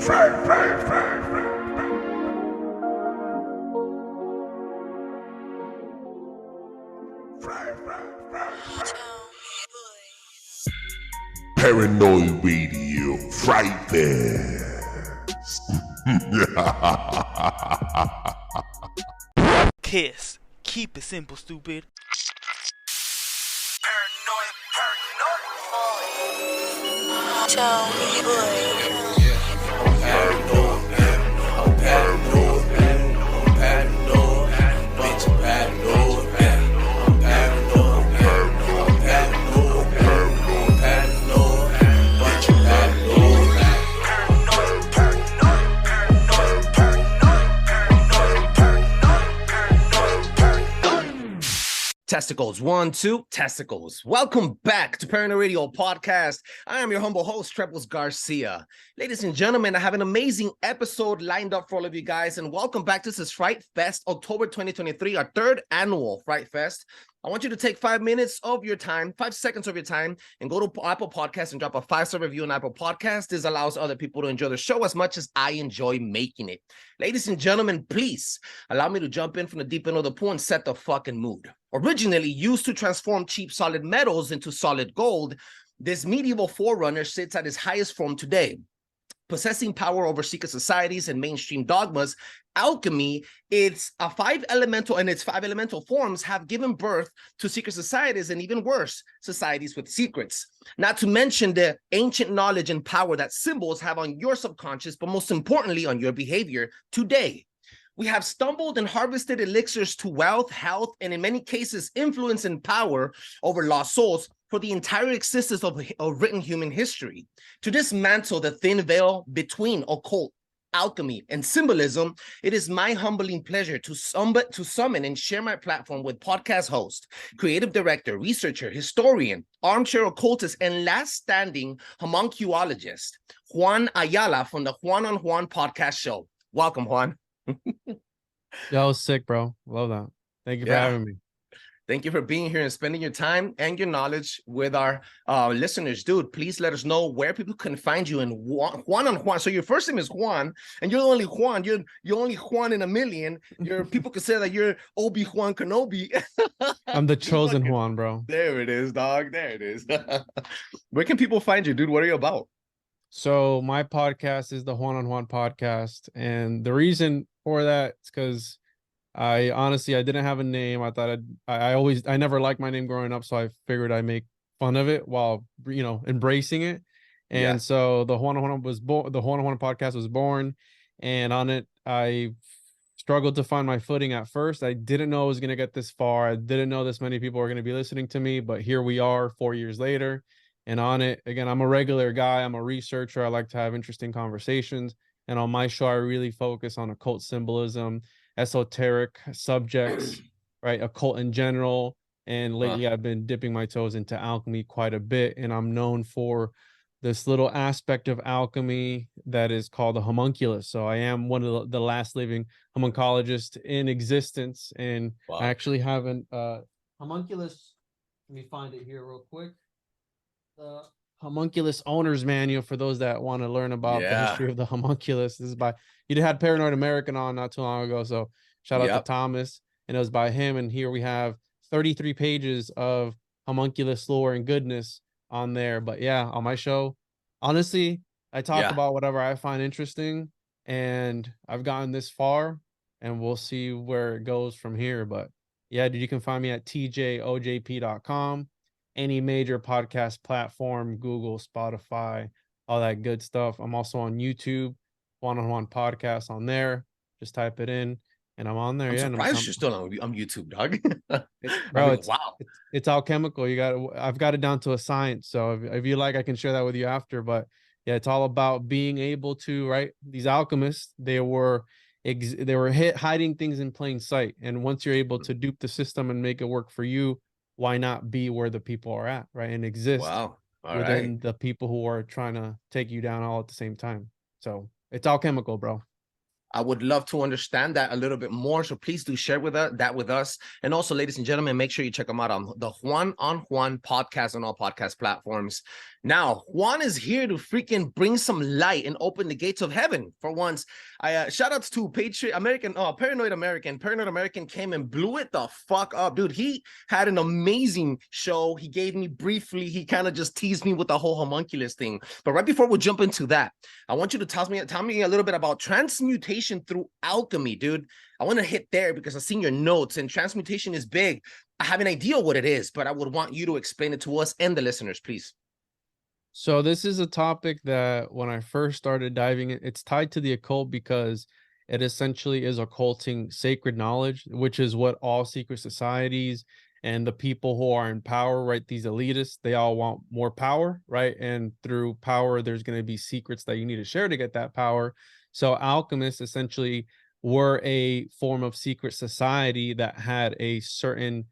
Paranoid Radio, Fright Fest. Kiss. Keep it simple, stupid. Paranoid. Tell me, boy. Testicles, 1, 2, testicles. Welcome back to Paranoid Radio Podcast. I am your humble host, Trebles Garcia. Ladies and gentlemen, I have an amazing episode lined up for all of you guys, and welcome back. This is Fright Fest, October 2023, our third annual Fright Fest. I want you to take 5 minutes of your time, 5 seconds of your time, and go to Apple Podcasts and drop a 5-star review on Apple Podcasts. This allows other people to enjoy the show as much as I enjoy making it. Ladies and gentlemen, please allow me to jump in from the deep end of the pool and set the fucking mood. Originally used to transform cheap solid metals into solid gold, this medieval forerunner sits at its highest form today. Possessing power over secret societies and mainstream dogmas, alchemy, its five elemental forms have given birth to secret societies and even worse, societies with secrets. Not to mention the ancient knowledge and power that symbols have on your subconscious, but most importantly on your behavior today. We have stumbled and harvested elixirs to wealth, health, and in many cases, influence and power over lost souls for the entire existence of written human history. To dismantle the thin veil between occult, alchemy, and symbolism, it is my humbling pleasure to summon and share my platform with podcast host, creative director, researcher, historian, armchair occultist, and last standing homunculologist, Juan Ayala from the Juan on Juan podcast show. Welcome, Juan. That was sick, bro. Love that. Thank you for having me. Thank you for being here and spending your time and your knowledge with our listeners. Dude, please let us know where people can find you and Juan on Juan. So your first name is Juan, and you're only Juan. You're only Juan in a million. People could say that you're Obi-Wan Kenobi. I'm the chosen Juan, bro. There it is, dog. There it is. Where can people find you, dude? What are you about? So my podcast is the Juan on Juan podcast, and the reason for that is because I didn't have a name. I thought I never liked my name growing up, so I figured I'd make fun of it while embracing it. And so the Juan on Juan the Juan on Juan podcast was born, and on it I struggled to find my footing at first. I didn't know I was gonna get this far. I didn't know this many people were gonna be listening to me, but here we are 4 years later. And on it, again, I'm a regular guy. I'm a researcher. I like to have interesting conversations. And on my show, I really focus on occult symbolism, esoteric subjects, right? Occult in general. And lately, I've been dipping my toes into alchemy quite a bit. And I'm known for this little aspect of alchemy that is called the homunculus. So I am one of the last living homuncologists in existence. And I actually have an homunculus. Let me find it here real quick. The homunculus owner's manual for those that want to learn about the history of the homunculus. This is by, you had Paranoid American on not too long ago, so shout out to Thomas, and it was by him. And here we have 33 pages of homunculus lore and goodness on there. But yeah, on my show, honestly, I talk about whatever I find interesting, and I've gotten this far, and we'll see where it goes from here. But yeah, dude, you can find me at tjojp.com. Any major podcast platform, Google, Spotify, all that good stuff. I'm also on YouTube, Juan on Juan podcast on there. Just type it in, and I'm on there. I'm surprised you're still on YouTube, dog. Bro, it's alchemical. I've got it down to a science. So if you like, I can share that with you after. But yeah, it's all about being able to, right? These alchemists, they were hiding things in plain sight. And once you're able to dupe the system and make it work for you, why not be where the people are at, right? And exist within the people who are trying to take you down all at the same time. So it's alchemical, bro. I would love to understand that a little bit more. So please do share that with us. And also, ladies and gentlemen, make sure you check them out on the Juan on Juan podcast on all podcast platforms. Now, Juan is here to freaking bring some light and open the gates of heaven for once. I shout outs to Paranoid American came and blew it the fuck up, dude. He had an amazing show. He gave me briefly, he kind of just teased me with the whole homunculus thing. But right before we jump into that, I want you to tell me a little bit about transmutation through alchemy, dude. I want to hit there because I've seen your notes, and transmutation is big. I have an idea what it is, but I would want you to explain it to us and the listeners, please. So this is a topic that when I first started diving in, it's tied to the occult because it essentially is occulting sacred knowledge, which is what all secret societies and the people who are in power, right? These elitists, they all want more power, right? And through power, there's going to be secrets that you need to share to get that power. So alchemists essentially were a form of secret society that had a certain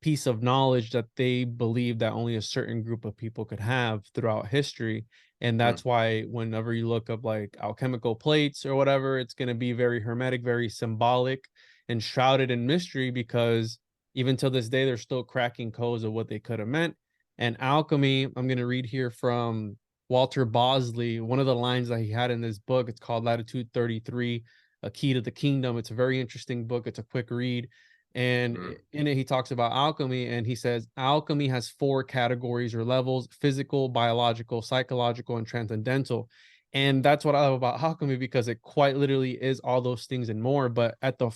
piece of knowledge that they believed that only a certain group of people could have throughout history. And that's why whenever you look up like alchemical plates or whatever, it's going to be very hermetic, very symbolic and shrouded in mystery, because even till this day, they're still cracking codes of what they could have meant. And alchemy, I'm going to read here from Walter Bosley, one of the lines that he had in this book. It's called Latitude 33, A Key to the Kingdom. It's a very interesting book. It's a quick read. And in it, he talks about alchemy, and he says alchemy has 4 categories or levels: physical, biological, psychological, and transcendental. And that's what I love about alchemy, because it quite literally is all those things and more. But at the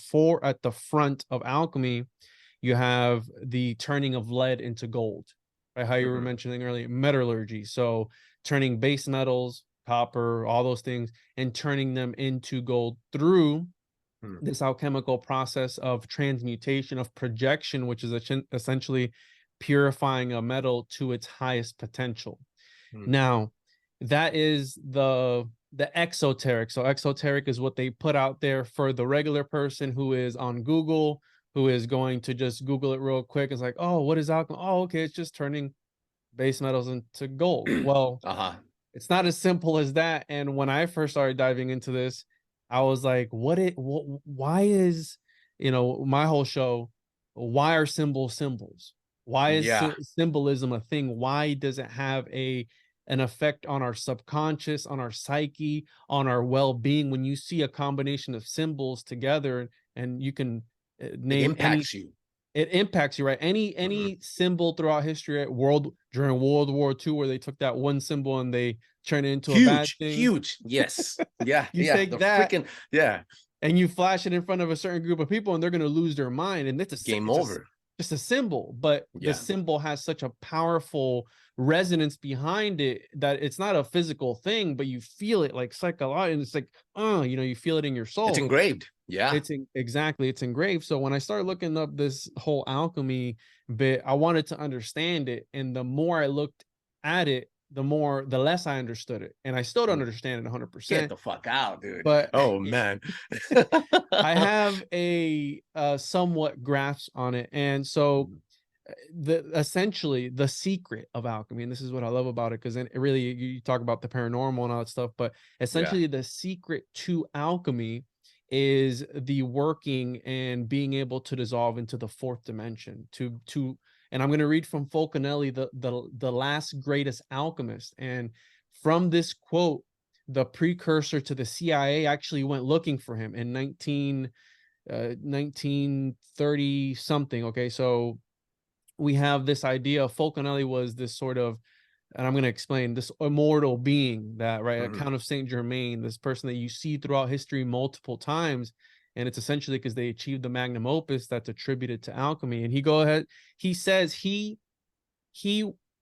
front of alchemy, you have the turning of lead into gold, right? How you were mentioning earlier, metallurgy. So turning base metals, copper, all those things, and turning them into gold through this alchemical process of transmutation, of projection, which is essentially purifying a metal to its highest potential. Now, that is the exoteric. So exoteric is what they put out there for the regular person who is on Google, who is going to just Google it real quick. It's like, oh, what is alchemy? Oh, okay, it's just turning base metals into gold. Well, it's not as simple as that. And when I first started diving into this, I was like, why is, my whole show, why are symbols? Why is symbolism a thing? Why does it have an effect on our subconscious, on our psyche, on our well-being? When you see a combination of symbols together, and you can name it impacts you, right? Any symbol throughout history, during World War II, where they took that one symbol and they turn it into a bad thing. Huge. Yes. Yeah. You take that freaking, and you flash it in front of a certain group of people, and they're going to lose their mind. And it's game over. Just a symbol, but the symbol has such a powerful resonance behind it that it's not a physical thing, but you feel it like psychologically, and it's like, you feel it in your soul. It's engraved. Yeah, it's engraved. So when I started looking up this whole alchemy bit, I wanted to understand it, and the more I looked at it, the less I understood it, and I still don't understand it 100%. Get the fuck out, dude. But oh man, I have a somewhat grasp on it. And so essentially the secret of alchemy, and this is what I love about it, because then really you talk about the paranormal and all that stuff, but essentially the secret to alchemy is the working and being able to dissolve into the 4th dimension and I'm going to read from Fulcanelli, the last greatest alchemist. And from this quote, the precursor to the CIA actually went looking for him in 1930 something. Okay, so we have this idea. Fulcanelli was this sort of, and I'm going to explain, this immortal being that, right, Count of Saint Germain, this person that you see throughout history multiple times. And it's essentially because they achieved the magnum opus that's attributed to alchemy. And he says he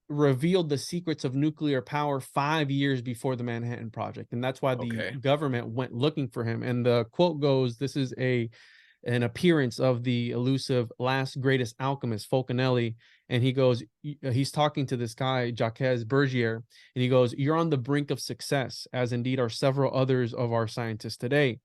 revealed the secrets of nuclear power 5 years before the Manhattan Project. And that's why the government went looking for him. And the quote goes, this is an appearance of the elusive last greatest alchemist, Fulcanelli. And he goes, he's talking to this guy, Jacques Bergier, and he goes, "You're on the brink of success, as indeed are several others of our scientists today.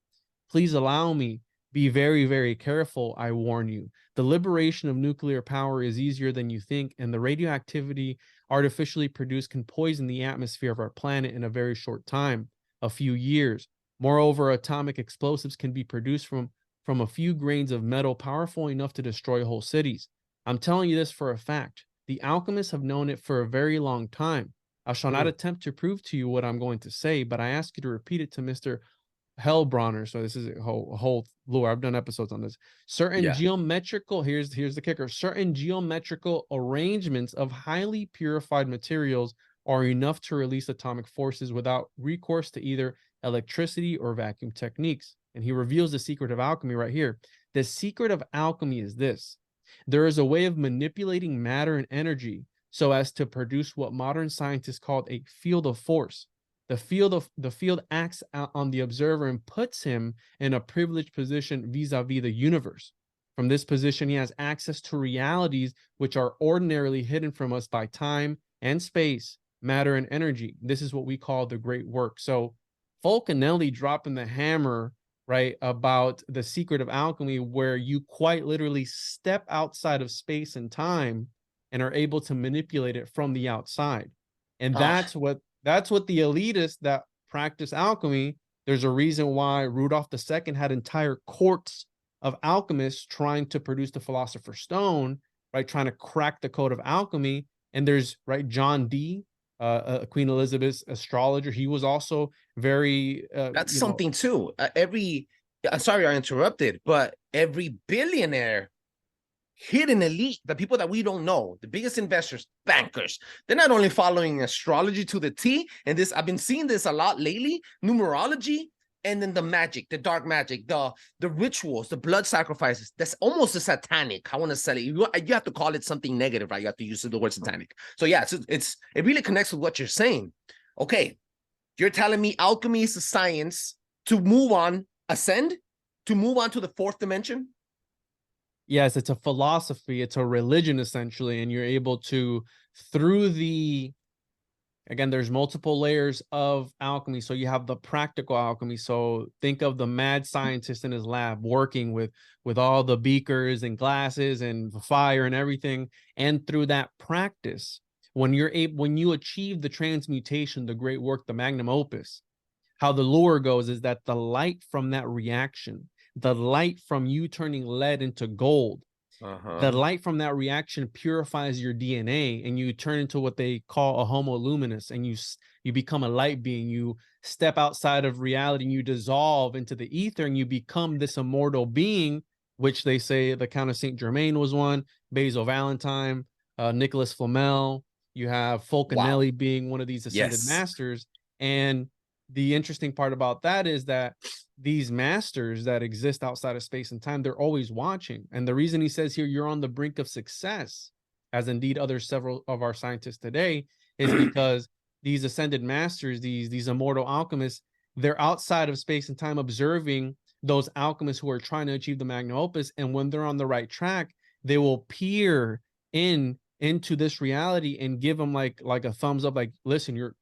Please allow me. Be very, very careful, I warn you. The liberation of nuclear power is easier than you think, and the radioactivity artificially produced can poison the atmosphere of our planet in a very short time, a few years. Moreover, atomic explosives can be produced from a few grains of metal powerful enough to destroy whole cities. I'm telling you this for a fact. The alchemists have known it for a very long time. I shall not attempt to prove to you what I'm going to say, but I ask you to repeat it to Mr. Hellbronner. So this is a whole lore. I've done episodes on this. Certain geometrical, here's the kicker. Certain geometrical arrangements of highly purified materials are enough to release atomic forces without recourse to either electricity or vacuum techniques. And he reveals the secret of alchemy right here. The secret of alchemy is this. There is a way of manipulating matter and energy so as to produce what modern scientists call a field of force. The field acts out on the observer and puts him in a privileged position vis-a-vis the universe. From this position, he has access to realities which are ordinarily hidden from us by time and space, matter and energy. This is what we call the great work. So Fulcanelli dropping the hammer, right, about the secret of alchemy, where you quite literally step outside of space and time and are able to manipulate it from the outside. And that's what the elitists that practice alchemy, there's a reason why Rudolph II had entire courts of alchemists trying to produce the Philosopher's Stone, right, trying to crack the code of alchemy. And there's, right, John Dee, Queen Elizabeth's astrologer. He was also very that's something too. I'm sorry I interrupted, but every billionaire, hidden elite, the people that we don't know, the biggest investors, bankers, they're not only following astrology to the T, and this, I've been seeing this a lot lately, numerology, and then the magic, the dark magic, the rituals, the blood sacrifices. That's almost a satanic. I want to say it. You have to call it something negative, right? You have to use the word satanic. So yeah, it really connects with what you're saying. Okay, you're telling me alchemy is a science to move on, ascend, to move on to the fourth dimension? Yes, it's a philosophy, it's a religion essentially, and you're able to, through again, there's multiple layers of alchemy. So you have the practical alchemy. So think of the mad scientist in his lab working with all the beakers and glasses and fire and everything. And through that practice, when you achieve the transmutation, the great work, the magnum opus, how the lore goes is that the light from that reaction, the light from you turning lead into gold, the light from that reaction purifies your DNA and you turn into what they call a homo luminous, and you become a light being. You step outside of reality and you dissolve into the ether and you become this immortal being, which they say the Count of Saint Germain was one, Basil Valentine, Nicholas Flamel. You have Fulcanelli being one of these ascended masters. And the interesting part about that is that these masters that exist outside of space and time, they're always watching. And the reason he says here, you're on the brink of success, as indeed several of our scientists today, is because these ascended masters, these immortal alchemists, they're outside of space and time observing those alchemists who are trying to achieve the magnum opus. And when they're on the right track, they will peer into this reality and give them like a thumbs up, like, listen, you're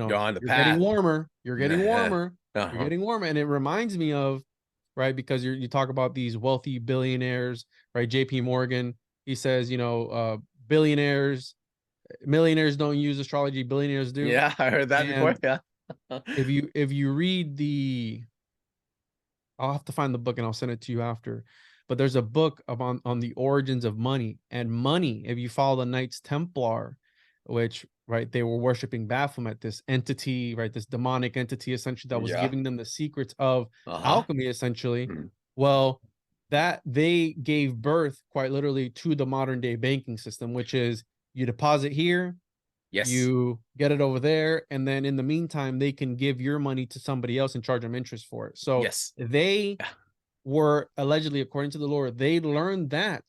on the path. Getting warmer. You're getting warmer. You're getting warmer. And it reminds me of, right, because you talk about these wealthy billionaires, right? JP Morgan, he says, millionaires don't use astrology, billionaires do. Yeah, I heard that before. Yeah. if you read I'll have to find the book and I'll send it to you after. But there's a book on the origins of money. And money, if you follow the Knights Templar, which, right, they were worshiping Baphomet, this entity, right, this demonic entity essentially that was giving them the secrets of alchemy essentially. Well, that they gave birth quite literally to the modern day banking system, which is you deposit here, you get it over there, and then in the meantime they can give your money to somebody else and charge them interest for it. So they were allegedly, according to the lore, they learned that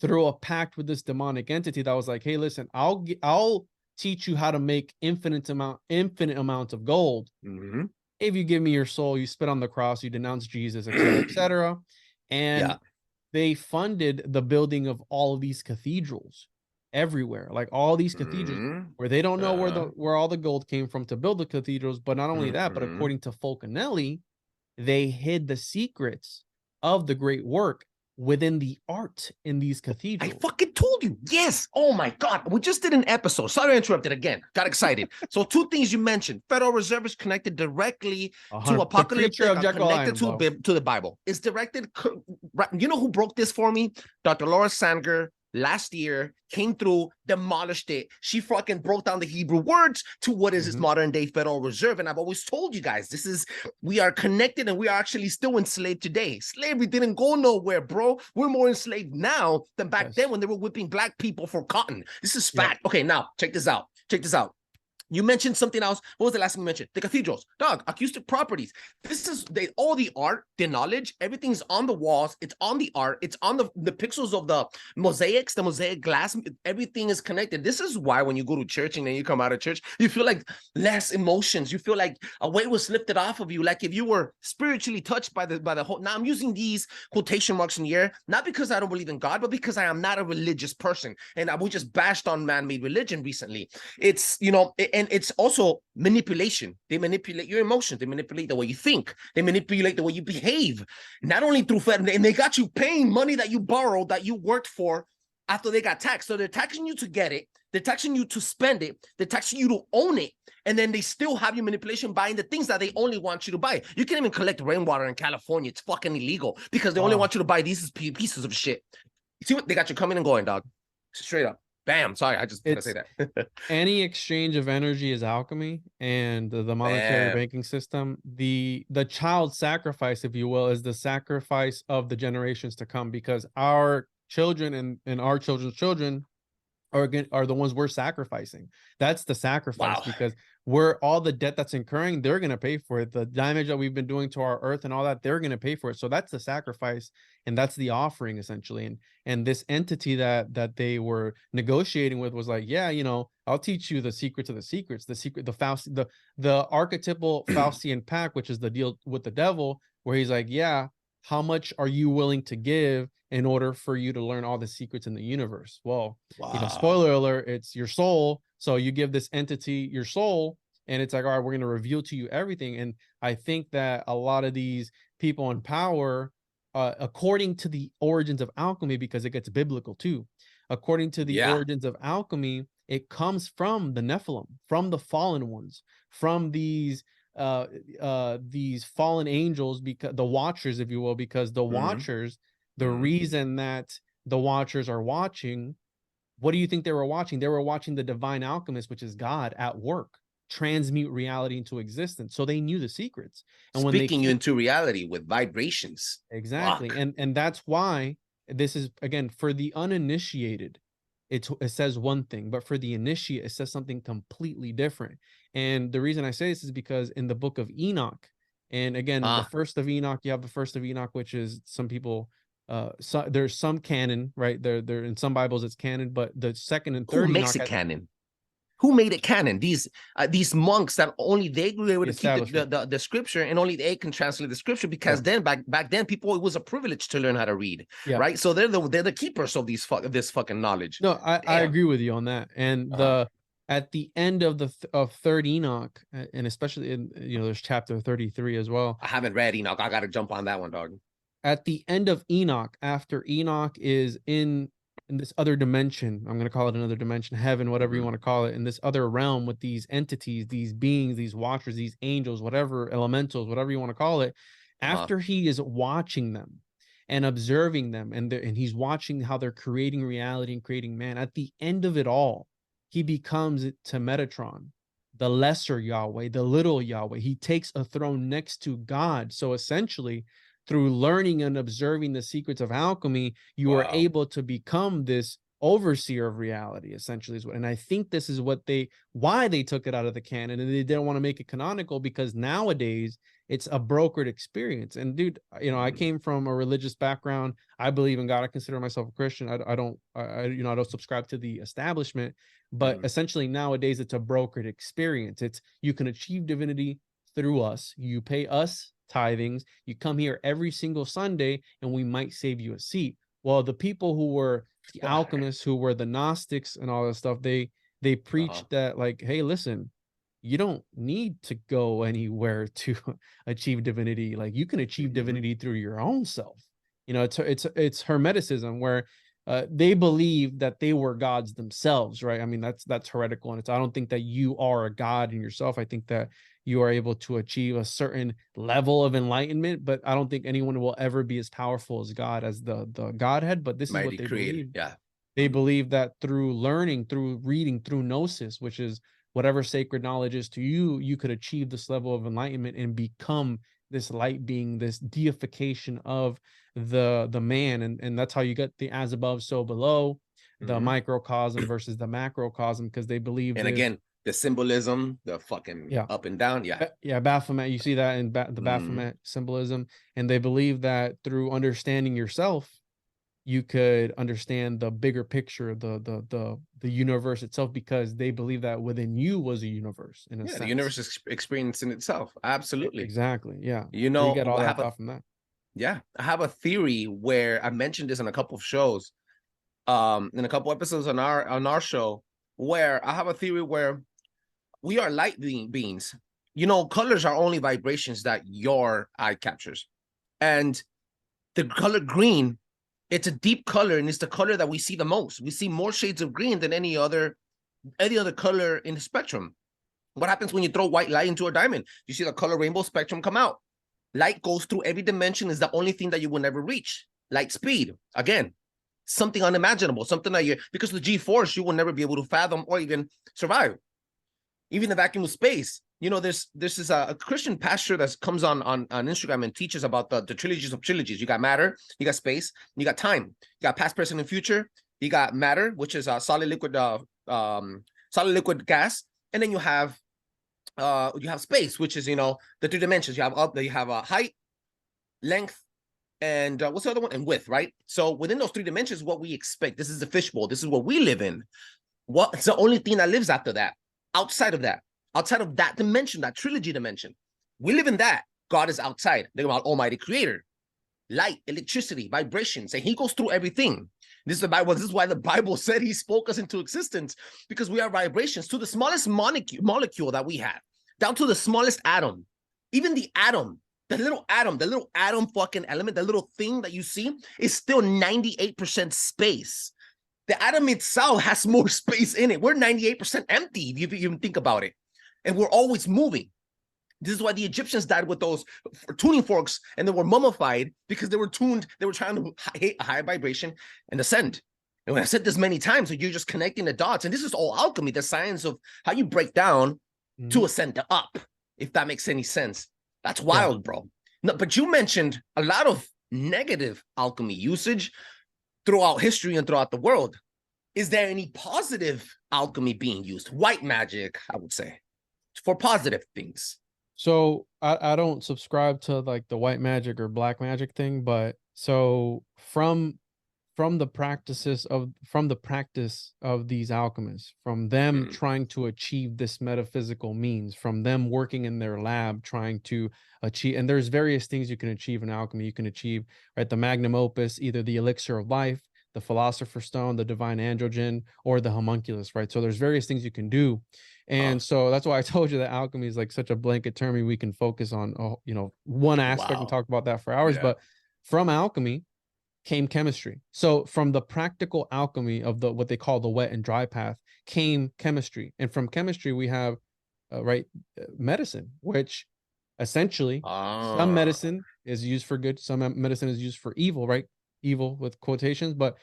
through a pact with this demonic entity that was like, hey, listen, I'll teach you how to make infinite amounts of gold. If you give me your soul, you spit on the cross, you denounce Jesus, etc., etc. And they funded the building of all of these cathedrals everywhere, like all these cathedrals where they don't know where all the gold came from to build the cathedrals. But not only that, but according to Fulcanelli, they hid the secrets of the great work within the art in these I cathedrals. fucking told you. Yes. Oh my God. We just did an episode. Sorry I interrupted again. Got excited. So two things you mentioned. Federal Reserve is connected directly to The apocalyptic, creature of Jekyll connected Island, to the Bible. It's directed. You know who broke this for me? Dr. Laura Sanger last year came through, demolished it. She fucking broke down the Hebrew words to what is this modern day Federal Reserve. And I've always told you guys, we are connected and we are actually still enslaved today. Slavery didn't go nowhere, bro. We're more enslaved now than back then when they were whipping black people for cotton. This is fact. Okay, now check this out. Check this out. You mentioned something else. What was the last thing you mentioned? The cathedrals. Dog, acoustic properties. This is all the art, the knowledge, everything's on the walls. It's on the art. It's on the pixels of the mosaics, the mosaic glass. Everything is connected. This is why when you go to church and then you come out of church, you feel like less emotions. You feel like a weight was lifted off of you. Like if you were spiritually touched by the whole. Now I'm using these quotation marks in the air, not because I don't believe in God, but because I am not a religious person. And we just bashed on man-made religion recently. It's, and it's also manipulation. They manipulate your emotions. They manipulate the way you think. They manipulate the way you behave. Not only through Fed, and they got you paying money that you borrowed, that you worked for after they got taxed. So they're taxing you to get it. They're taxing you to spend it. They're taxing you to own it. And then they still have you manipulation buying the things that they only want you to buy. You can't even collect rainwater in California. It's fucking illegal because they only want you to buy these pieces of shit. You see what they got you coming and going, dog? Straight up. Bam. Sorry, I just gotta say that. Any exchange of energy is alchemy, and the monetary banking system, the child sacrifice, if you will, is the sacrifice of the generations to come, because our children and our children's children are the ones we're sacrificing. That's the sacrifice, because we're all the debt that's incurring, they're going to pay for it. The damage that we've been doing to our earth and all that, they're going to pay for it. So that's the sacrifice, and that's the offering essentially. And this entity that they were negotiating with was like, yeah, I'll teach you the secrets of the secrets, the archetypal Faustian pact, which is the deal with the devil, where he's like, yeah, how much are you willing to give in order for you to learn all the secrets in the universe? Well, spoiler alert, it's your soul. So you give this entity your soul, and it's like, all right, we're going to reveal to you everything. And I think that a lot of these people in power, according to the origins of alchemy, because it gets biblical too, according to the origins of alchemy, it comes from the Nephilim, from the fallen ones, from these fallen angels, because the watchers, if you will, because the watchers, the reason that the watchers are watching, what do you think they were watching? They were watching the divine alchemist, which is God, at work, transmute reality into existence. So they knew the secrets. And when speaking you into reality with vibrations. Exactly. And that's why this is, again, for the uninitiated, it says one thing, but for the initiate, it says something completely different. And the reason I say this is because in the book of Enoch, and again, the first of Enoch, you have the first of Enoch, which is some people, there's some canon, right? There in some Bibles it's canon, but the second and third. Who makes it canon? Who made it canon? These monks that only they were able to keep the scripture, and only they can translate the scripture, because then back then people, it was a privilege to learn how to read, right? So they're the keepers of this fucking knowledge. No, I agree with you on that. And at the end of of third Enoch, and especially in there's chapter 33 as well. I haven't read Enoch. I got to jump on that one, dog. At the end of Enoch, after Enoch is in this other dimension, I'm going to call it another dimension, heaven, whatever you want to call it, in this other realm with these entities, these beings, these watchers, these angels, whatever, elementals, whatever you want to call it, after he is watching them and observing them, and he's watching how they're creating reality and creating man, at the end of it all, he becomes to Metatron, the lesser Yahweh, the little Yahweh. He takes a throne next to God. So essentially, through learning and observing the secrets of alchemy, you are able to become this overseer of reality, essentially. And I think this is why they took it out of the canon, and they didn't want to make it canonical, because nowadays it's a brokered experience. And dude, I came from a religious background. I believe in God. I consider myself a Christian. I don't subscribe to the establishment, but essentially nowadays it's a brokered experience. It's, you can achieve divinity through us. You pay us tithings, you come here every single Sunday, and we might save you a seat. Well, the people who were the alchemists, who were the Gnostics and all that stuff, they preached that, like, hey, listen, you don't need to go anywhere to achieve divinity. Like, you can achieve divinity through your own self. You know, it's Hermeticism, where they believe that they were gods themselves, right? I mean, that's heretical, and I don't think that you are a god in yourself. I think that you are able to achieve a certain level of enlightenment, but I don't think anyone will ever be as powerful as God, as the Godhead. But this is what Mighty they creator. believe. Yeah. They believe that through learning, through reading, through gnosis, which is whatever sacred knowledge is to you, you could achieve this level of enlightenment and become this light being, this deification of the man. And that's how you get the as above, so below, the microcosm versus the macrocosm, because they believe And that again, the symbolism, the fucking yeah, up and down. Yeah. Baphomet, you see that in the Baphomet symbolism. And they believe that through understanding yourself, you could understand the bigger picture, the universe itself, because they believe that within you was a universe, in a sense. The universe is experiencing itself. Absolutely. Exactly. Yeah. You So you know, get all that thought from that. yeah, I have a theory where I mentioned this in a couple of shows, in a couple episodes on our show, where I have a theory where we are light beings. You know, colors are only vibrations that your eye captures. And the color green, it's a deep color, and it's the color that we see the most. We see more shades of green than any other color in the spectrum. What happens when you throw white light into a diamond? You see the color rainbow spectrum come out. Light goes through every dimension, is the only thing that you will never reach. Light speed, again, something unimaginable, something that because of the G-force, you will never be able to fathom or even survive. Even the vacuum of space. You know, this is a Christian pastor that comes on Instagram and teaches about the trilogies of trilogies. You got matter, you got space, you got time, you got past, present, and future. You got matter, which is a solid, liquid, gas, and then you have space, which is, you know, the 3 dimensions. You have a height, length, and what's the other one? And width, right? So within those 3 dimensions, what we expect. This is the fishbowl. This is what we live in. What's the only thing that lives after that? Outside of that dimension, that trilogy dimension, we live in that. God is outside. They're about Almighty Creator, light, electricity, vibrations, and He goes through everything. This is the Bible. This is why the Bible said He spoke us into existence, because we are vibrations to the smallest molecule that we have, down to the smallest atom. Even the atom, the little atom fucking element, the little thing that you see is still 98% space. The atom itself has more space in it. We're 98% empty, if you even think about it. And we're always moving. This is why the Egyptians died with those tuning forks, and they were mummified, because they were tuned. They were trying to high vibration and ascend. And when I said this many times, so you're just connecting the dots. And this is all alchemy, the science of how you break down to ascend to up, if that makes any sense. That's wild, bro. No, but you mentioned a lot of negative alchemy usage throughout history and throughout the world. Is there any positive alchemy being used? White magic, I would say, for positive things. So I don't subscribe to like the white magic or black magic thing, but so from the practice of these alchemists, from them trying to achieve this metaphysical means, from them working in their lab trying to achieve, and there's various things you can achieve in alchemy. You can achieve, right, the magnum opus, either the elixir of life, the philosopher's stone, the divine androgen, or the homunculus, right? So there's various things you can do. And so that's why I told you that alchemy is like such a blanket term. We can focus on, you know, one aspect and talk about that for hours. But from alchemy came chemistry. So from the practical alchemy of what they call the wet and dry path came chemistry. And from chemistry, we have, medicine, which essentially some medicine is used for good, some medicine is used for evil, right? Evil with quotations. But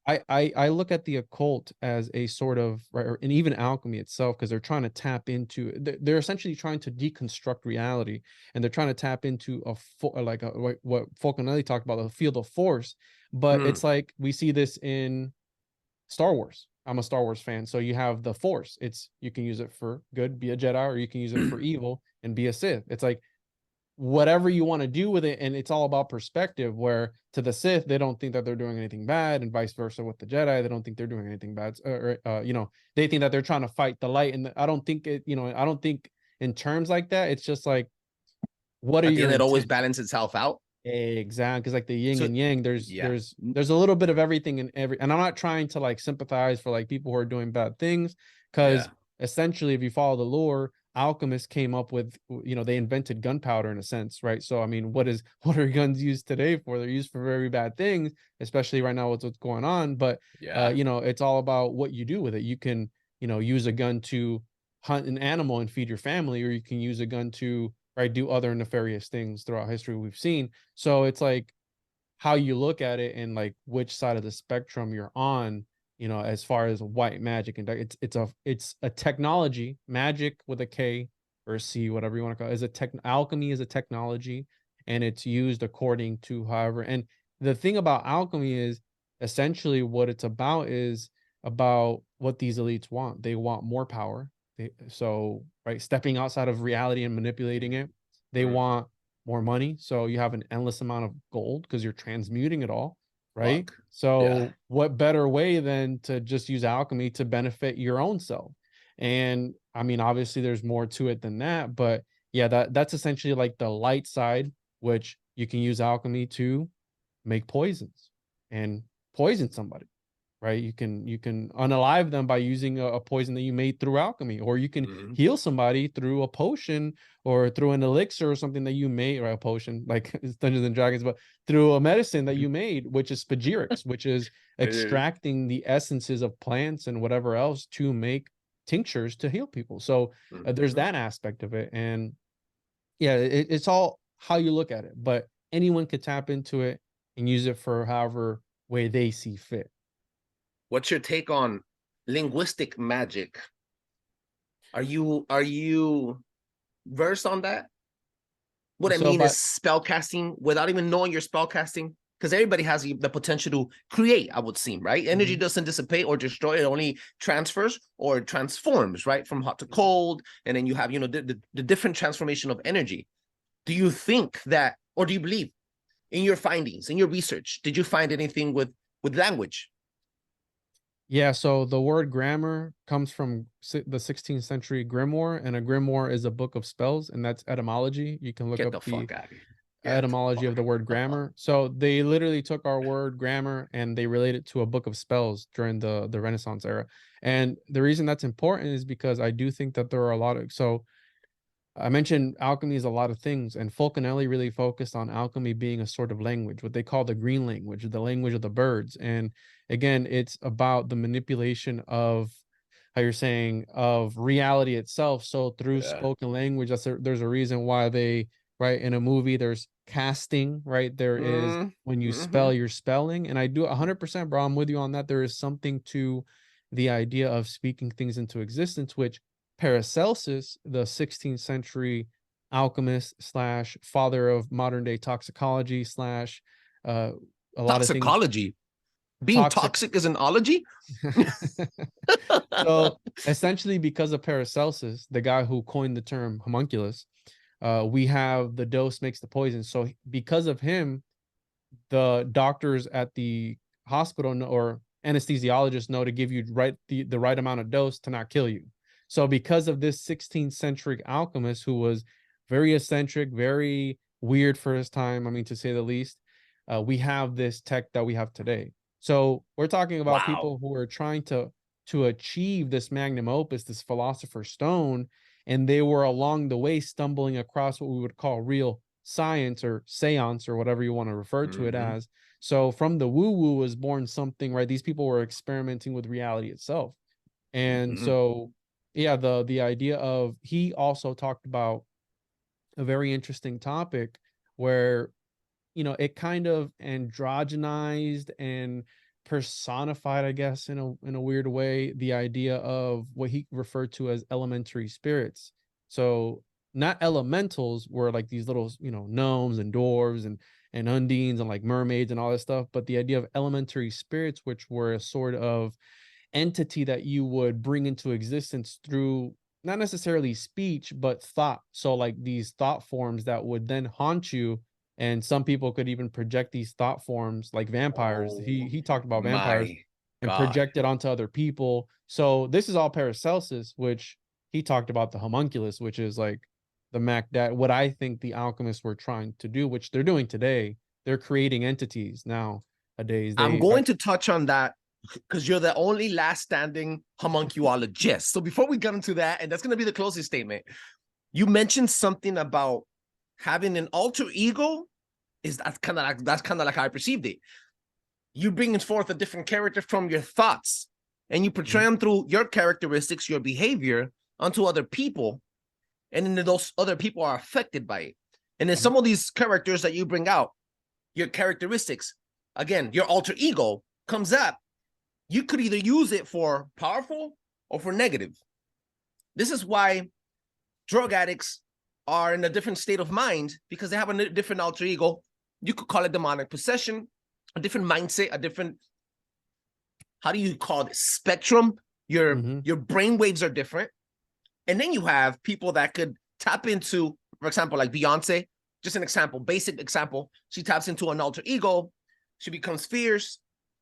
I look at the occult as a sort of, right, and even alchemy itself, because they're trying to tap into, they're essentially trying to deconstruct reality, and they're trying to tap into what Falconelli talked about, the field of force. But it's like we see this in Star Wars. I'm a Star Wars fan, so you have the force. You can use it for good, be a Jedi, or you can use it for evil and be a Sith. It's like whatever you want to do with it, and it's all about perspective. Where to the Sith, they don't think that they're doing anything bad, and vice versa with the Jedi, they don't think they're doing anything bad, you know, they think that they're trying to fight the light. And I don't think I don't think in terms like that. It's just like, what are you? It always balances itself out. Exactly, because like the yin and yang, there's a little bit of everything in every. And I'm not trying to like sympathize for like people who are doing bad things, because essentially, if you follow the lore, alchemists came up with, they invented gunpowder in a sense, right? So I mean, what are guns used today for? They're used for very bad things, especially right now with what's going on. But Yeah. it's all about what you do with it. You can, use a gun to hunt an animal and feed your family, or you can use a gun to, right, do other nefarious things throughout history we've seen. So it's like how you look at it and like which side of the spectrum you're on, as far as white magic. And it's a technology. Magic with a K or a C, whatever you want to call it, is a tech. Alchemy is a technology, and it's used according to however. And the thing about alchemy is essentially what it's about is about what these elites want. They want more power. So right, stepping outside of reality and manipulating it. They want more money. So you have an endless amount of gold because you're transmuting it all, right? Fuck. So Yeah. what better way than to just use alchemy to benefit your own self? And I mean, obviously there's more to it than that, but yeah, that's essentially like the light side, which you can use alchemy to make poisons and poison somebody, right? You can unalive them by using a poison that you made through alchemy, or you can heal somebody through a potion or through an elixir or something that you made, or a potion like it's Dungeons and Dragons, but through a medicine that you made, which is spagyrics, which is extracting the essences of plants and whatever else to make tinctures to heal people. So there's that aspect of it. And yeah, it's all how you look at it, but anyone could tap into it and use it for however way they see fit. What's your take on linguistic magic? Are you versed on that? What I So, mean but is spell casting without even knowing you're spell casting, because everybody has the potential to create, I would seem, right? Energy doesn't dissipate or destroy, it only transfers or transforms, right? From hot to cold, and then you have, the different transformation of energy. Do you think that, or do you believe in your findings, in your research, did you find anything with language? yeah, so the word grammar comes from the 16th century grimoire, and a grimoire is a book of spells, and that's etymology. You can look Get up the the fuck out of here. Get the etymology of the fuck. word grammar. So they literally took our word grammar and they related it to a book of spells during the Renaissance era. And the reason that's important is because I do think that there are a lot of, so I mentioned alchemy is a lot of things, and Fulcanelli really focused on alchemy being a sort of language, what they call the green language, the language of the birds. And again, it's about the manipulation of how you're saying of reality itself. So through Yeah. spoken language, there's a reason why they, right, in a movie there's casting, right? There is when you spell, you're spelling, and I do 100%, bro. I'm with you on that. There is something to the idea of speaking things into existence, which Paracelsus, the 16th century alchemist slash father of modern day toxicology slash a lot of things Toxicology. Being toxic. toxic is an ology. So essentially, because of Paracelsus, the guy who coined the term homunculus, we have the dose makes the poison. So because of him, the doctors at the hospital or anesthesiologists know to give you the right amount of dose to not kill you. So because of this 16th century alchemist who was very eccentric, very weird for his time, I mean, to say the least, we have this tech that we have today. So we're talking about people who are trying to achieve this magnum opus, this philosopher's stone, and they were along the way stumbling across what we would call real science or seance or whatever you want to refer to it as. So from the woo-woo was born something, right? These people were experimenting with reality itself. And so yeah, the idea of, he also talked about a very interesting topic where it kind of androgenized and personified, I guess, in a weird way, the idea of what he referred to as elementary spirits. So not elementals were like these little, gnomes and dwarves and undines and like mermaids and all that stuff, but the idea of elementary spirits, which were a sort of entity that you would bring into existence through not necessarily speech, but thought. So like these thought forms that would then haunt you. And some people could even project these thought forms like vampires. He talked about vampires My and God. project it onto other people. So this is all Paracelsus, which he talked about the homunculus, which is like the Mac that what I think the alchemists were trying to do, which they're doing today. They're creating entities nowadays. I'm going to touch on that because you're the only last standing homunculologist. So before we get into that, and that's going to be the closing statement, you mentioned something about having an alter ego. That's kind of like how I perceived it. You bringing forth a different character from your thoughts, and you portray them through your characteristics, your behavior onto other people, and then those other people are affected by it. And then some of these characters that you bring out, your characteristics, again, your alter ego comes up. You could either use it for powerful or for negative. This is why drug addicts are in a different state of mind, because they have a different alter ego. You could call it demonic possession, a different mindset, a different, how do you call it, spectrum? Your brain waves are different. And then you have people that could tap into, for example, like Beyonce, just an example, basic example. She taps into an alter ego. She becomes fierce,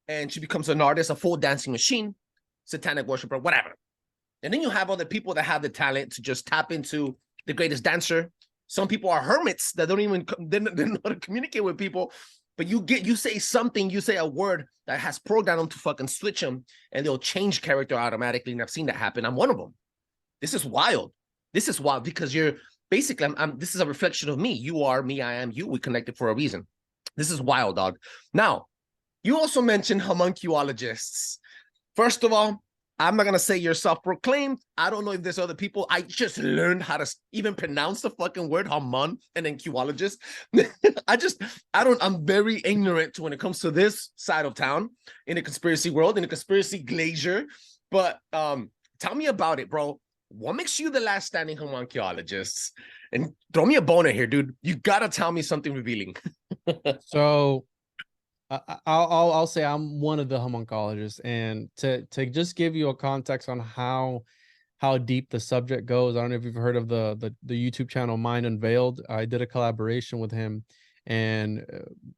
and she becomes an artist, a full dancing machine, satanic worshiper, whatever. And then you have other people that have the talent to just tap into the greatest dancer. Some people are hermits that don't even they know how to communicate with people. But you say something, you say a word that has programmed them to fucking switch them, and they'll change character automatically. And I've seen that happen. I'm one of them. This is wild. This is wild because you're basically, this is a reflection of me. You are me, I am you. We connected for a reason. This is wild, dog. Now, you also mentioned homunculologists. First of all, I'm not going to say you're self-proclaimed. I don't know if there's other people. I just learned how to even pronounce the fucking word homun and then culologist. I'm very ignorant to when it comes to this side of town in the conspiracy world, in the conspiracy glacier. But tell me about it, bro. What makes you the last standing homunculologist? And throw me a boner here, dude. You got to tell me something revealing. So I'll say I'm one of the homuncologists, and to just give you a context on how deep the subject goes. I don't know if you've heard of the YouTube channel Mind Unveiled. I did a collaboration with him, and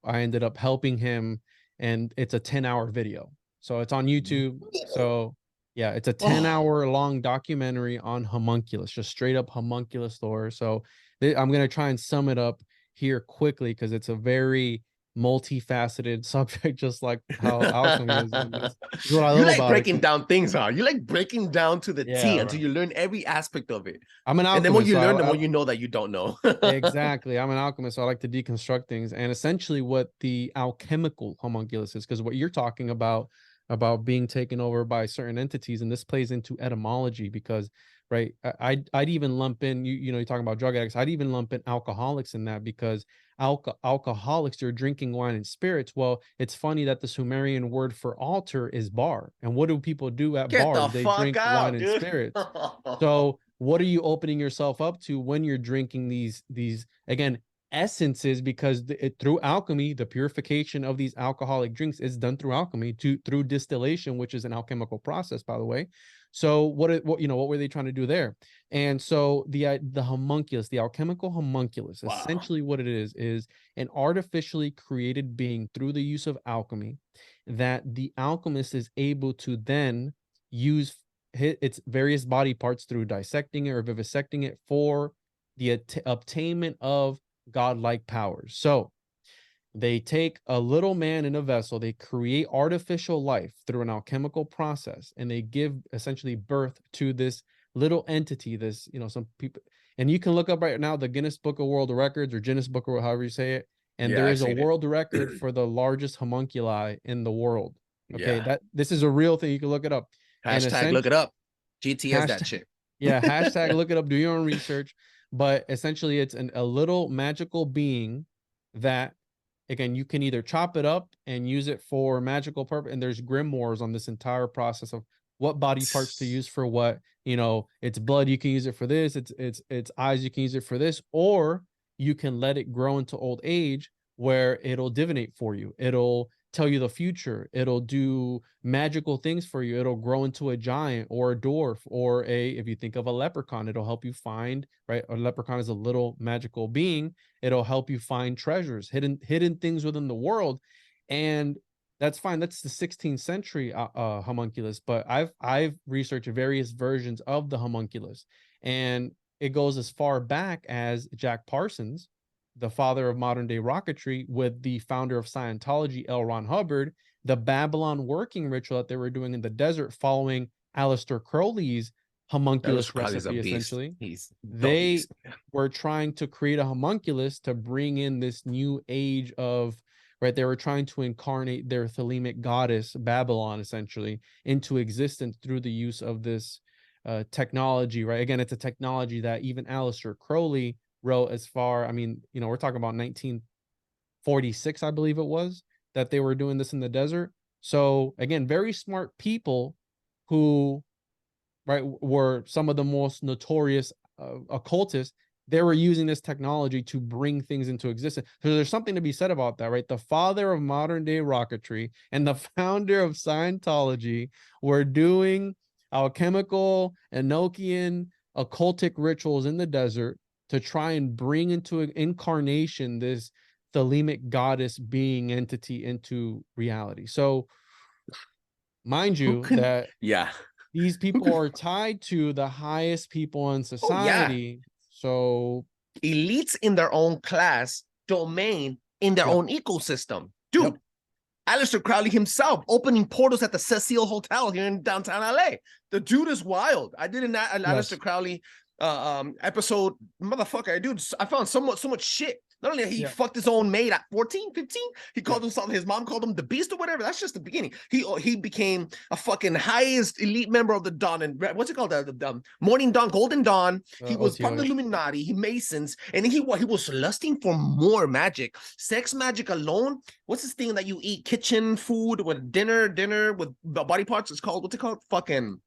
I ended up helping him, and it's a 10-hour video. So it's on YouTube. So yeah, it's a 10-hour long documentary on homunculus, just straight up homunculus lore. So I'm going to try and sum it up here quickly because it's a very multifaceted subject, just like how alchemy is. And this is what I love like about breaking it. down things, huh? You like breaking down to the T until Right. you learn every aspect of it. I'm an alchemist. And then when you learn, the I more you know that you don't know. exactly. I'm an alchemist, so I like to deconstruct things. And essentially what the alchemical homunculus is, because what you're talking about being taken over by certain entities, and this plays into etymology, because right, I'd even lump in, you're talking about drug addicts, I'd even lump in alcoholics in that, because alcoholics, you're drinking wine and spirits. Well, it's funny that the Sumerian word for altar is bar, and what do people do at Get bars? the They fuck drink out, wine and dude. spirits. So what are you opening yourself up to when you're drinking these again essences? Because through alchemy, the purification of these alcoholic drinks is done through alchemy, through distillation, which is an alchemical process, by the way. So what were they trying to do there? And so the homunculus, the alchemical homunculus, essentially what it is an artificially created being through the use of alchemy, that the alchemist is able to then use its various body parts through dissecting it or vivisecting it for the obtainment of godlike powers. So they take a little man in a vessel, they create artificial life through an alchemical process, and they give essentially birth to this little entity, this, some people, and you can look up right now the Guinness Book of World Records, or Guinness Book, or however you say it, and there is a world record for the largest homunculi in the world. Okay, that this is a real thing. You can look it up. Hashtag look it up. GTS that shit. Yeah, hashtag look it up, do your own research. But essentially it's a little magical being that, again, you can either chop it up and use it for magical purpose, and there's grimoires on this entire process of what body parts to use for what. It's blood, you can use it for this, it's eyes, you can use it for this, or you can let it grow into old age where it'll divinate for you, it'll tell you the future, it'll do magical things for you, it'll grow into a giant or a dwarf, or if you think of a leprechaun, it'll help you find, right, a leprechaun is a little magical being, it'll help you find treasures, hidden things within the world. And that's fine, that's the 16th century homunculus, but I've researched various versions of the homunculus, and it goes as far back as Jack Parsons, the father of modern day rocketry, with the founder of Scientology, L. Ron Hubbard, the Babylon working ritual that they were doing in the desert following Aleister Crowley's homunculus Crowley's a recipe, beast. essentially. He's the They beast. were trying to create a homunculus to bring in this new age of, right? They were trying to incarnate their Thelemic goddess, Babylon, essentially, into existence through the use of this technology, right? Again, it's a technology that even Aleister Crowley wrote as far, I mean, you know, we're talking about 1946, I believe it was, that they were doing this in the desert. So again, very smart people who, right, were some of the most notorious occultists. They were using this technology to bring things into existence. So there's something to be said about that, right? The father of modern day rocketry and the founder of Scientology were doing alchemical, Enochian, occultic rituals in the desert to try and bring into an incarnation this Thelemic goddess being entity into reality. So mind you that Yeah. these people are tied to the highest people in Oh, yeah. society. So Elites in their own class, domain, in their Yep. own ecosystem. Dude, Yep. Aleister Crowley himself opening portals at the Cecil Hotel here in downtown LA. The dude is wild. I did an Aleister Crowley episode. Motherfucker, dude, I found so much shit. Not only he fucked his own maid at 14, 15, he called himself, his mom called him the beast or whatever. That's just the beginning. He became a fucking highest elite member of the Dawn, and what's it called? The Morning Dawn, Golden Dawn. He was part of the Illuminati, he Masons, and he was lusting for more magic. Sex magic alone. What's this thing that you eat? Kitchen food with dinner with body parts. It's called, what's it called? Fucking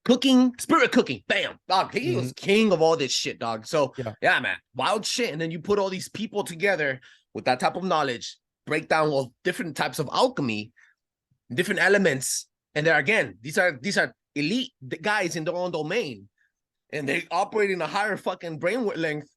cooking, spirit cooking. Bam, dog. He was king of all this shit, dog. So yeah, man, wild shit. And then you put all these people together with that type of knowledge, break down all different types of alchemy, different elements. And there again, these are elite guys in their own domain, and they operate in a higher fucking brain length.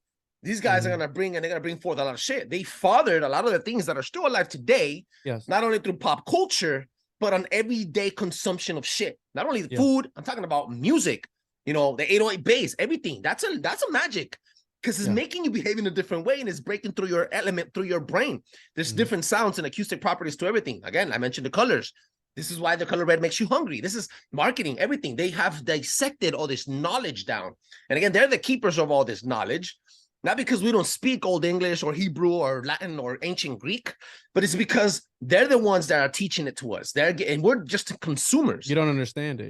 These guys are gonna bring forth a lot of shit. They fathered a lot of the things that are still alive today. Yes. Not only through pop culture, but on everyday consumption of shit. Not only the food, I'm talking about music, you know, the 808 bass, everything. That's a magic, because it's making you behave in a different way, and it's breaking through your element, through your brain. There's different sounds and acoustic properties to everything. Again, I mentioned the colors. This is why the color red makes you hungry. This is marketing, everything. They have dissected all this knowledge down. And again, they're the keepers of all this knowledge. Not because we don't speak Old English or Hebrew or Latin or ancient Greek, but it's because they're the ones that are teaching it to us. And we're just consumers. You don't understand it.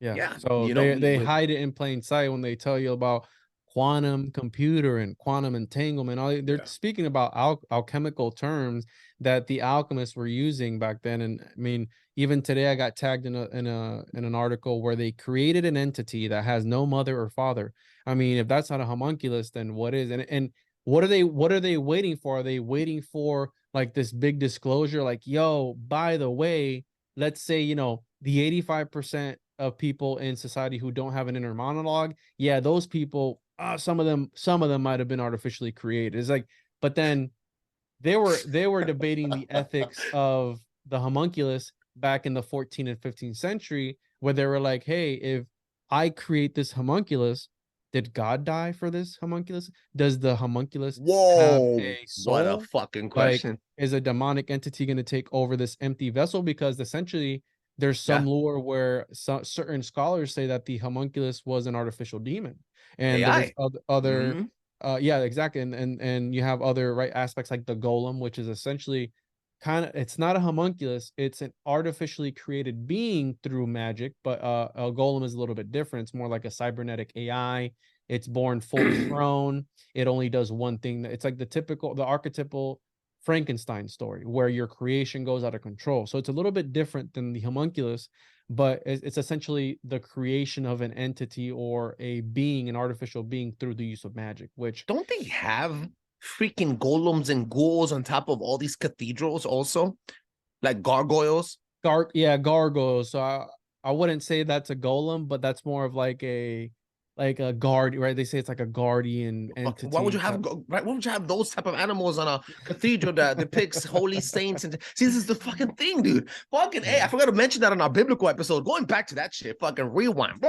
Yeah. So you know, they hide it in plain sight when they tell you about quantum computer and quantum entanglement. They're speaking about alchemical terms that the alchemists were using back then. And I mean, even today, I got tagged in an article where they created an entity that has no mother or father. I mean, if that's not a homunculus, then what is? And what are they waiting for? Are they waiting for like this big disclosure? Like, yo, by the way, let's say, you know, the 85% of people in society who don't have an inner monologue. Yeah, those people, some of them might have been artificially created. It's like, but then they were debating the ethics of the homunculus back in the 14th and 15th century, where they were like, hey, if I create this homunculus, did God die for this homunculus? Does the homunculus have a soul? What a fucking question. Like, is a demonic entity going to take over this empty vessel? Because essentially there's some lore where certain scholars say that the homunculus was an artificial demon, and AI. there's other yeah, exactly. And you have other aspects like the golem, which is essentially it's not a homunculus, it's an artificially created being through magic, but a golem is a little bit different. It's more like a cybernetic AI. It's born fully grown. It only does one thing. It's like the archetypal Frankenstein story where your creation goes out of control. So it's a little bit different than the homunculus, but it's essentially the creation of an entity or a being, an artificial being, through the use of magic. Which, don't they have freaking golems and ghouls on top of all these cathedrals also, like gargoyles? Gargoyles. So I wouldn't say that's a golem, but that's more of like a guard, right? They say it's like a guardian entity. Why would you have those type of animals on a cathedral that depicts holy saints? And see, this is the fucking thing, dude. Fucking hey, I forgot to mention that on our biblical episode. Going back to that shit, fucking rewind.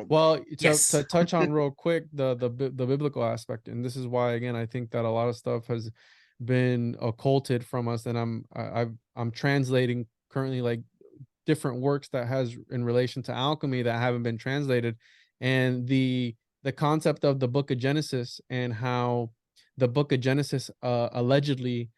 Well, to touch on real quick the biblical aspect, and this is why, again, I think that a lot of stuff has been occulted from us, and I'm translating currently like different works that has in relation to alchemy that haven't been translated, and the concept of the book of Genesis and how the book of Genesis allegedly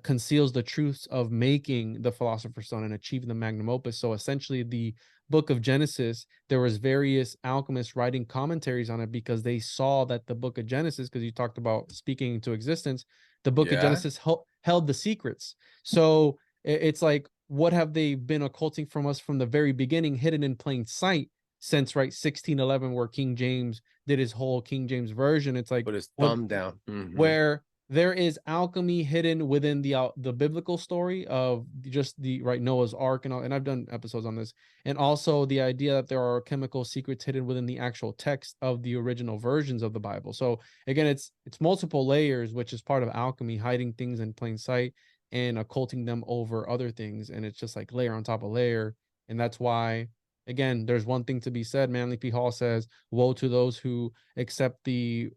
conceals the truths of making the Philosopher's Stone and achieving the magnum opus. So essentially, the book of Genesis, there was various alchemists writing commentaries on it because they saw that the book of Genesis, because you talked about speaking into existence, the book of Genesis held the secrets. So it's like, what have they been occulting from us from the very beginning, hidden in plain sight since 1611, where King James did his whole King James version? It's like, put his thumb down. Where there is alchemy hidden within the biblical story of just the Noah's Ark and all, and I've done episodes on this, and also the idea that there are chemical secrets hidden within the actual text of the original versions of the Bible. So again, it's multiple layers, which is part of alchemy, hiding things in plain sight and occulting them over other things, and it's just like layer on top of layer. And that's why, again, there's one thing to be said. Manly P. Hall says, woe to those who accept the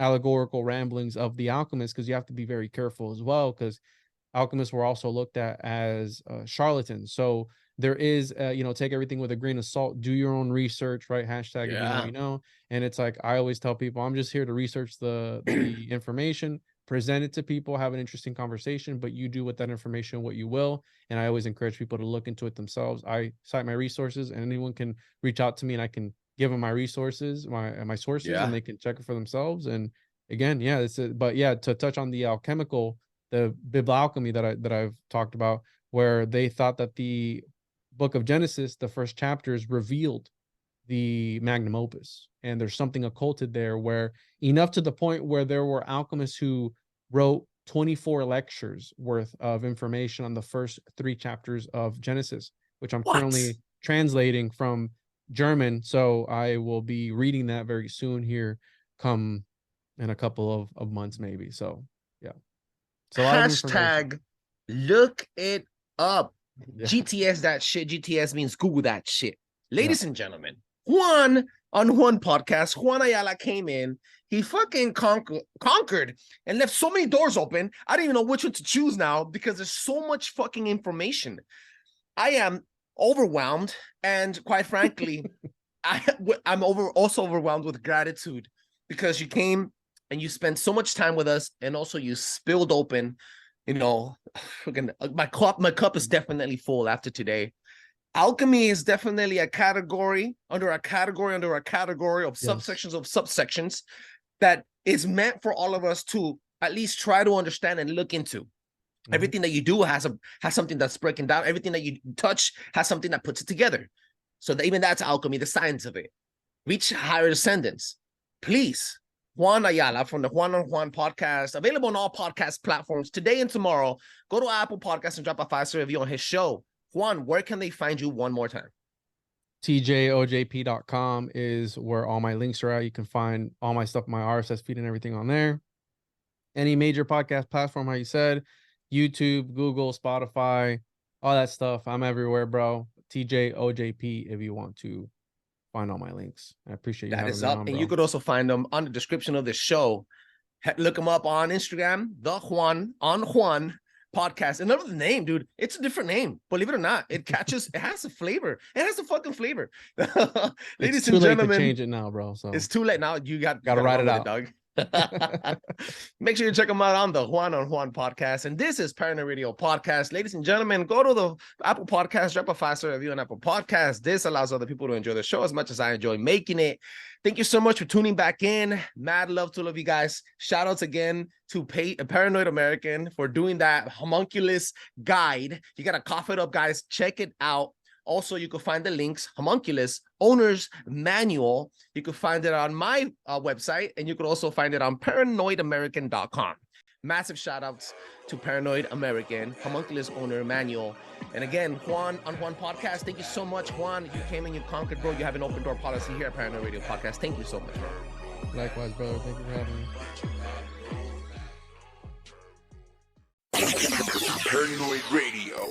allegorical ramblings of the alchemists, because you have to be very careful as well, because alchemists were also looked at as charlatans. So there is take everything with a grain of salt, do your own research, right? Hashtag if you know, you know. And it's like, I always tell people, I'm just here to research the information, present it to people, have an interesting conversation, but you do with that information what you will. And I always encourage people to look into it themselves. I cite my resources, and anyone can reach out to me and I can give them my resources, my sources, and they can check it for themselves. And again, to touch on the alchemical, the biblialchemy that I've talked about, where they thought that the book of Genesis, the first chapters, revealed the magnum opus, and there's something occulted there, where enough to the point where there were alchemists who wrote 24 lectures worth of information on the first 3 chapters of Genesis, which I'm currently translating from German. So I will be reading that very soon here, come in a couple of months maybe. So yeah, it's a lot of information. Look it up. GTS that shit. GTS means Google that shit. Ladies and gentlemen, Juan on Juan podcast, Juan Ayala came in. He fucking conquered and left so many doors open. I don't even know which one to choose now, because there's so much fucking information. I am overwhelmed, and quite frankly, I'm also overwhelmed with gratitude, because you came and you spent so much time with us, and also you spilled open. My cup is definitely full after today. Alchemy is definitely a category under a category of subsections that is meant for all of us to at least try to understand and look into. Everything that you do has something that's breaking down. Everything that you touch has something that puts it together. So that even that's alchemy, the science of it. Reach higher ascendance. Please, Juan Ayala from the Juan on Juan podcast, available on all podcast platforms today and tomorrow. Go to Apple Podcasts and drop a 5-star review on his show. Juan, where can they find you one more time? tjojp.com is where all my links are at. You can find all my stuff, my RSS feed and everything on there. Any major podcast platform, how you said, YouTube, Google, Spotify, all that stuff. I'm everywhere, bro. TJOJP if you want to find all my links. I appreciate you. That is up. And you could also find them on the description of the show. Look them up on Instagram, the Juan on Juan podcast. And another name, dude, it's a different name. Believe it or not, it catches. It has a flavor. It has a fucking flavor. Ladies and gentlemen, to change it now, bro. So it's too late now. You got to write it out, Doug. Make sure you check them out on the Juan on Juan podcast. And this is Paranoid Radio Podcast. Ladies and gentlemen, go to the Apple Podcast, drop a 5-star review on Apple Podcast. This allows other people to enjoy the show as much as I enjoy making it. Thank you so much for tuning back in. Mad love to all of you guys. Shout outs again to Paranoid American for doing that homunculus guide. You gotta cough it up, guys. Check it out. Also, you can find the links, Homunculus Owner's Manual. You can find it on my website, and you can also find it on paranoidamerican.com. Massive shout outs to Paranoid American, Homunculus Owner Manual. And again, Juan on Juan Podcast, thank you so much, Juan. You came and you conquered, bro. You have an open door policy here at Paranoid Radio Podcast. Thank you so much, bro. Likewise, brother. Thank you for having me. Paranoid Radio.